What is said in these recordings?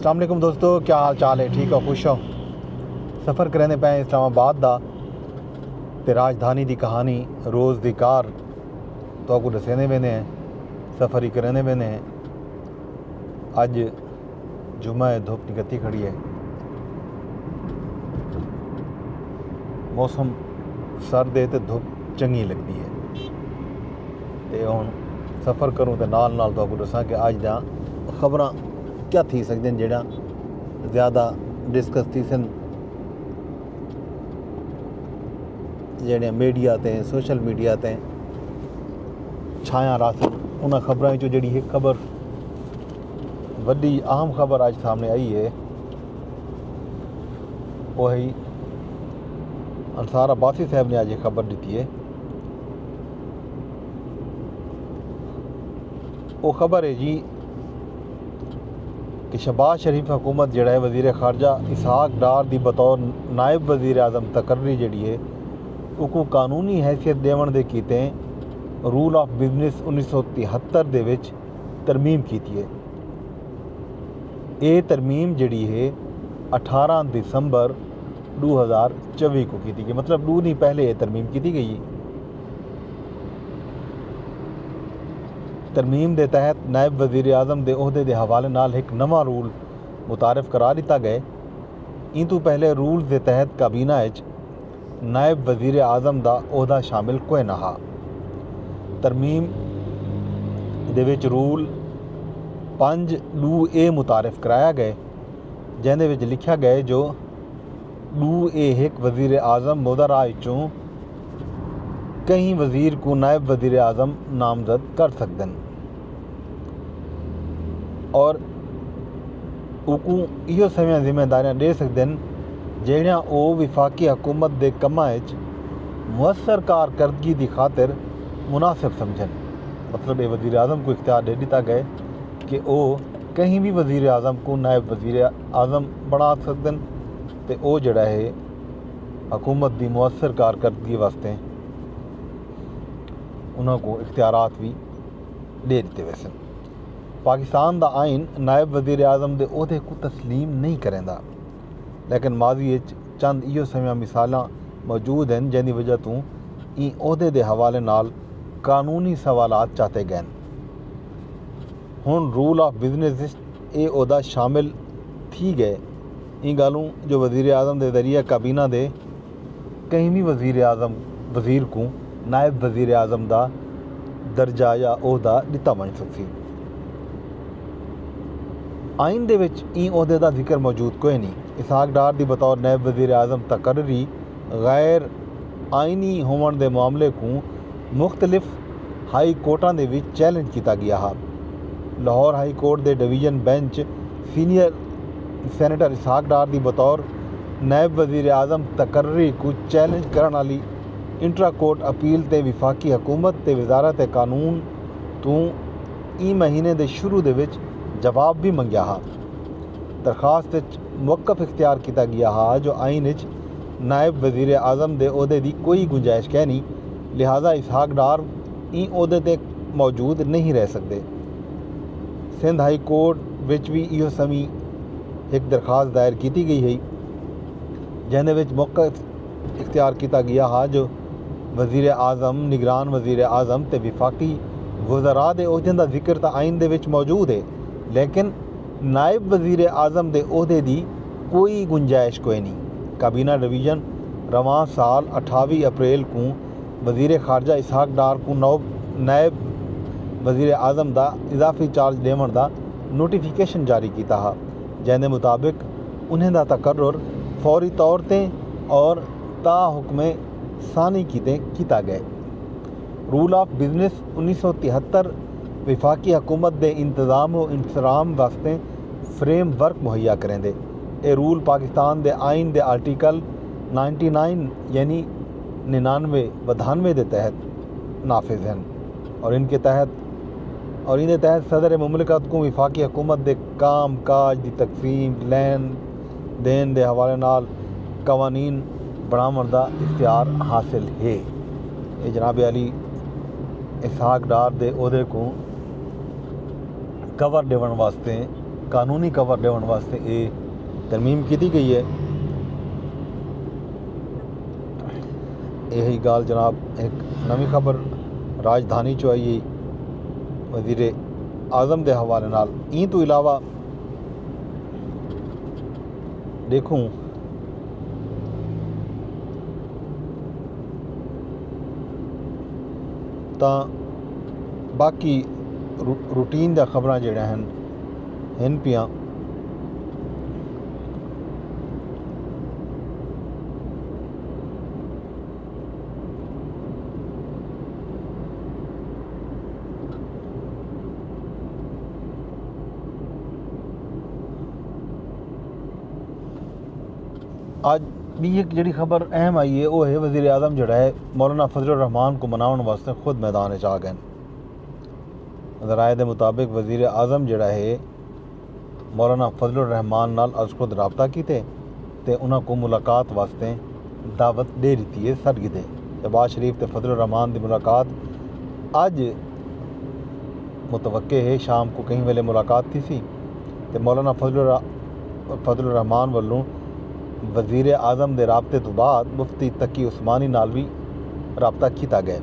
السلام علیکم دوستو، کیا حال چال ہے؟ ٹھیک ہو؟ خوش ہو؟ سفر کرنے پہ اسلام آباد دا تے راجدھانی دی کہانی روز دی کار تو کو دسینے پینے ہیں، سفر ہی کرنے پینے ہیں۔ اج جمعہ ہے، دھوپ نکتی کھڑی ہے، موسم سرد ہے تے دھوپ چنگی لگتی ہے تے ہن سفر کروں تے نال نال تو کو دساں کہ اج دا خبراں کیا تھی سکدے جڑا زیادہ ڈسکس تھی سن جڑے میڈیا تے سوشل میڈیا تے چھایاں راسن انہاں خبراں وچوں جڑی ایک خبر وڈی اہم خبر اج سامنے آئی ہے وہی انصار عباسی صاحب نے آج یہ خبر دیتی ہے۔ وہ خبر ہے جی کہ شہباز شریف حکومت جڑا ہے وزیر خارجہ اسحاق ڈار دی بطور نائب وزیر اعظم تقرری جڑی ہے وہ کو قانونی حیثیت دیون دے کیتے رول آف بزنس 1973 دے وچ ترمیم کیتی ہے۔ یہ ترمیم جڑی ہے 18 دسمبر 2024 کو کی گئی، مطلب 2 دن پہلے یہ ترمیم کی گئی۔ ترمیم دے تحت نائب وزیر اعظم دے عہدے دے حوالے نال ایک نواں رول متعارف کرا دیتا گئے۔ ان تو پہلے رول دے تحت کابینہ وچ نائب وزیر اعظم دا عہدہ شامل کوئی نہ ہا۔ ترمیم دے وچ رول 5(2)A متعارف کرایا گئے جن دے وچ لکھیا گئے جو 2A ایک وزیر اعظم مودراء وچوں کہیں وزیر کو نائب وزیر اعظم نامزد کر سکدن اور کو یہ سویاں ذمہ داریاں دے سکدن جہڑیاں او وفاقی حکومت دے کماں وچ مؤثر کارکردگی دی خاطر مناسب سمجھن۔ مطلب یہ وزیر اعظم کو اختیار دے دیتا گئے کہ او کہیں بھی وزیر اعظم کو نائب وزیر اعظم بنا سکدن تے او جڑا ہے حکومت دی مؤثر کارکردگی واسطے انہوں کو اختیارات بھی دے دیتے ویسے۔ پاکستان دا آئین نائب وزیر اعظم دے عہدے کو تسلیم نہیں کریندا، لیکن ماضی وچ چند ایو سمیاں مثالاں موجود ہیں جن دی وجہ تو این عہدے دے حوالے نال قانونی سوالات چاہتے گئے۔ ہن رول آف بزنس اے عہدہ شامل تھی گئے این گالوں جو وزیر اعظم دے ذریعہ کابینہ دے کہیں بھی وزیر کو نائب وزیر اعظم دا درجہ یا عہدہ دتا بن سکسی۔ آئین دے وچ این عہدے دا ذکر موجود کوئی نہیں۔ اسحاق ڈار دی بطور نائب وزیر اعظم تقرری غیر آئینی ہون دے معاملے کو مختلف ہائی کورٹاں دے وچ چیلنج کیتا گیا ہے۔ لاہور ہائی کورٹ دے division bench senior senator Ishaq Dar دی بطور نائب وزیر اعظم تقرری کو چیلنج کرن والی انٹرا کورٹ اپیل تے وفاقی حکومت تے وزارت قانون تو ای مہینے دے شروع دے وچ جواب بھی منگیا ہا۔ درخواست وچ موقف اختیار کیتا گیا ہا جو آئین وچ نائب وزیر اعظم دے عہدے دی کوئی گنجائش ہے نہیں، لہٰذا اسحاق ڈار این عہدے تے موجود نہیں رہ سکتے۔ سندھ ہائی کورٹ وچ بھی ایو سمی ایک درخواست دائر کیتی گئی ہے جن دے وچ موقف اختیار کیتا گیا ہا جو وزیر اعظم، نگران وزیر اعظم تے وفاقی وزراء دے عہدے دا ذکر تا آئین دے وچ موجود ہے، لیکن نائب وزیر اعظم دے عہدے دی کوئی گنجائش کوئی نہیں۔ کابینہ ڈویژن رواں سال 28 اپریل کو وزیر خارجہ اسحاق ڈار کو نائب وزیر اعظم دا اضافی چارج دیون دا نوٹیفیکیشن جاری کیتا ہا جن دے مطابق انہیں دا تقرر فوری طور تے اور تا حکم ثانی کیتا گئے۔ رول آف بزنس 1973 وفاقی حکومت دے انتظام و انصرام واسطے فریم ورک مہیا کریں دے۔ اے رول پاکستان دے آئین دے آرٹیکل 99 یعنی 99 دے تحت نافذ ہیں اور ان دے تحت صدر مملکت کو وفاقی حکومت دے کام کاج دی تقسیم لین دین دے حوالے نال قوانین بناون دا اختیار حاصل ہے۔ یہ جناب علی اسحاق ڈار دے عہدے کو کور دیون واسطے قانونی کور لیون واسطے یہ ترمیم کی گئی ہے. یہی گال جناب ایک نوی خبر راجدھانی چو آئی وزیر اعظم دے حوالے نال. این تو علاوہ دیکھوں تا باقی روٹین دا خبراں جڑیاں ہن پیاں. آج بھی ایک جڑی خبر اہم آئی ہے وہ ہے وزیر اعظم جڑا ہے مولانا فضل الرحمان کو مناؤن واسطے خود میدان آ گئے. ذرائع دے مطابق وزیر اعظم جڑا ہے مولانا فضل الرحمان نال از خود رابطہ کیتے تے انہاں کو ملاقات واسطے دعوت دے دیتی ہے. سرگدے شہباز شریف تے فضل الرحمان دی ملاقات اج متوقع ہے. شام کو کہیں ویلے ملاقات تھی سی تے مولانا فضل الرحمان والوں وزیر اعظم دے رابطے تو بعد مفتی تقی عثمانی نال بھی رابطہ کیتا گیا.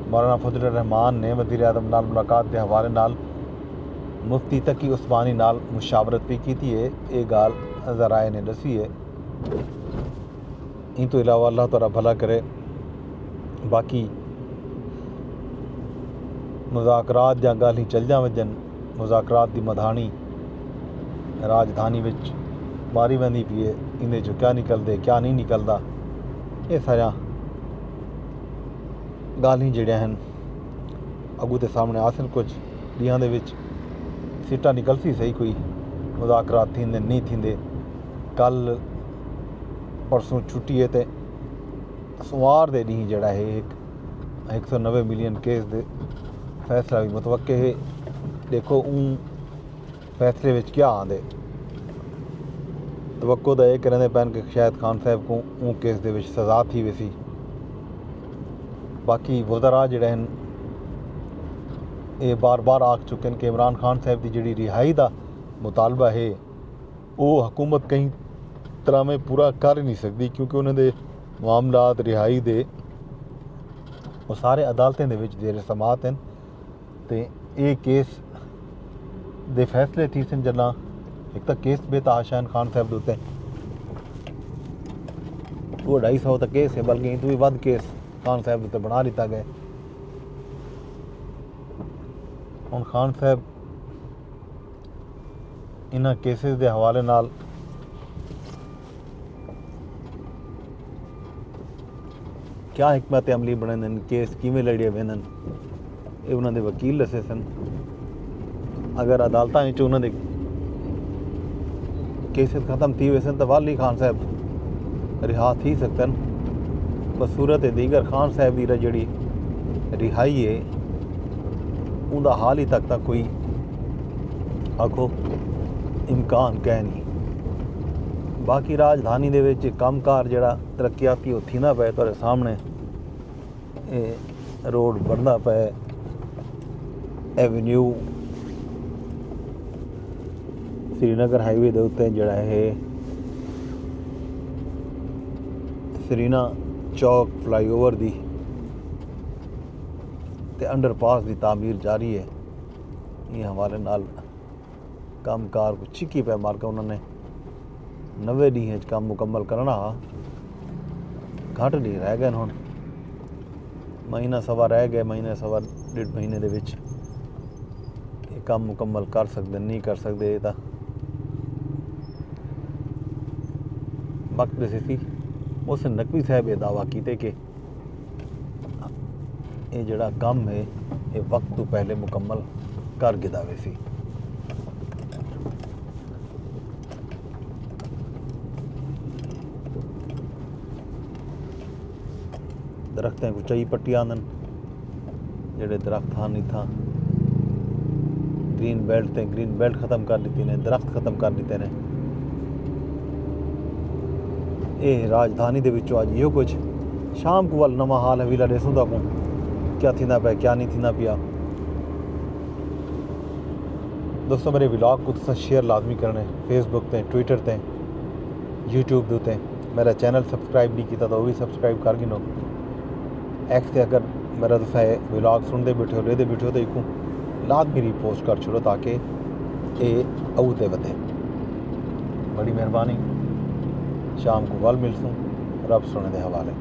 مولانا فضل الرحمان نے وزیر اعظم نال ملاقات کے حوالے نال مفتی تقی عثمانی نال مشاورت بھی کی ہے. یہ گال ذرائع نے دسی ہے. ان تو علاوہ اللہ تعالیٰ بھلا کرے باقی مذاکرات جا گالی چل جا وجن. مذاکرات دی مدھانی راجدھانی وچ ماری ویندی پئی ہے. اندے چو کیا نکلدے کیا نہیں نکلدا یہ سارا گالی جڑیاں ہیں اگو تے سامنے آسن. کچھ ڈیاں دے وچ سیٹاں نکلسی صحیح کوئی مذاکرات تھیندے نہیں تھیندے. کل پرسوں چھٹی ہے تے سوار دے ڈیں جڑا ہے 190 ملین کیس دے فیصلہ بھی متوقع ہے. دیکھو اون فیصلے وچ کیا آندے. توقع دا یہ کرنے پین کہ شاید خان صاحب کو اون کیس دے وچ سزا تھی ویسی. باقی وزراء جڑے ہیں یہ بار بار آکھ چکے ہیں کہ عمران خان صاحب دی جڑی رہائی دا مطالبہ ہے وہ حکومت کہیں طرح میں پورا کر نہیں سکتی کیونکہ انہوں دے معاملات رہائی دے وہ سارے عدالتیں دے وچ زیر سماعت ہیں. تے یہ کیس دے فیصلے تھی سن جنا ایک تا کیس بے تحاشا خان صاحب دوتے وہ 250 تا کیس ہے بلکہ ان تو بھی ود کیس خان صاحب دوتے بنا لیتا گئے. ہن خان صاحب انہاں کیسز دے حوالے نال کیا حکمت عملی بنے کیس کیویں لڑے ویندن یہ انہاں دے وکیل دسے سن. اگر عدالتاں وچ انہاں دے کیسز ختم تھی ویسن تو والی خان صاحب رہا تھی سکتن. بصورت دیگر خان صاحب دی جڑی رہائی ہے ان دا حال ہی تک کوئی آکھو امکان کہہ نہیں. باقی راجدھانی دے وچ کام کار جڑا ترقیاتی وہ تھی نہ پے تھوڑے سامنے روڈ بندا پے ایونیو سری نگر ہائی وے دے اتنے جڑا ہے Serena Chowk fly over the تے انڈر پاس دی تعمیر جاری ہے. یہ حوالے نال کام کار کو چھکی پہ مار کے انہوں نے 90 ڈیں کام مکمل کرنا گھٹ نہیں رہ گئے. ہن مہینہ سوا رہ گئے مہینے سوا 1.5 مہینے دے وچ یہ کام مکمل کر سکتے نہیں کر سکتے یہ تو وقت دے سی. اس نقوی صاحب یہ دعویٰ کیتے کہ یہ جڑا کام ہے یہ وقت تو پہلے مکمل کر گدا وے سی. درختیں کو چائی پٹی آندن جڑے درخت ہاں نہیں تھا گرین بیلٹ تے گرین بیلٹ ختم کر دیتی نے درخت ختم کر دیتے نے. یہ راجدھانی دے وچوں اج یہ کچھ شام کو ول نواں حال حویلا ڈیسوں دا کو کیا تھیندا پیا کیا نہیں تھیندا پیا. دوستو میرے ولاگ کو تساں شیئر لازمی کرنے فیس بک تے ٹویٹر تے یوٹیوب دے میرا چینل سبسکرائب نہیں کیتا تو وہ بھی سبسکرائب کر گنو ایکس تے اگر میرا تساں ولاگ سنتے بیٹھے ہو لیتے بیٹھے ہو تو ایک لازمی ری پوسٹ کر چھوڑو تاکہ یہ او تے ودے بڑی مہربانی شام کو ول ملسوں رب سونے دے حوالے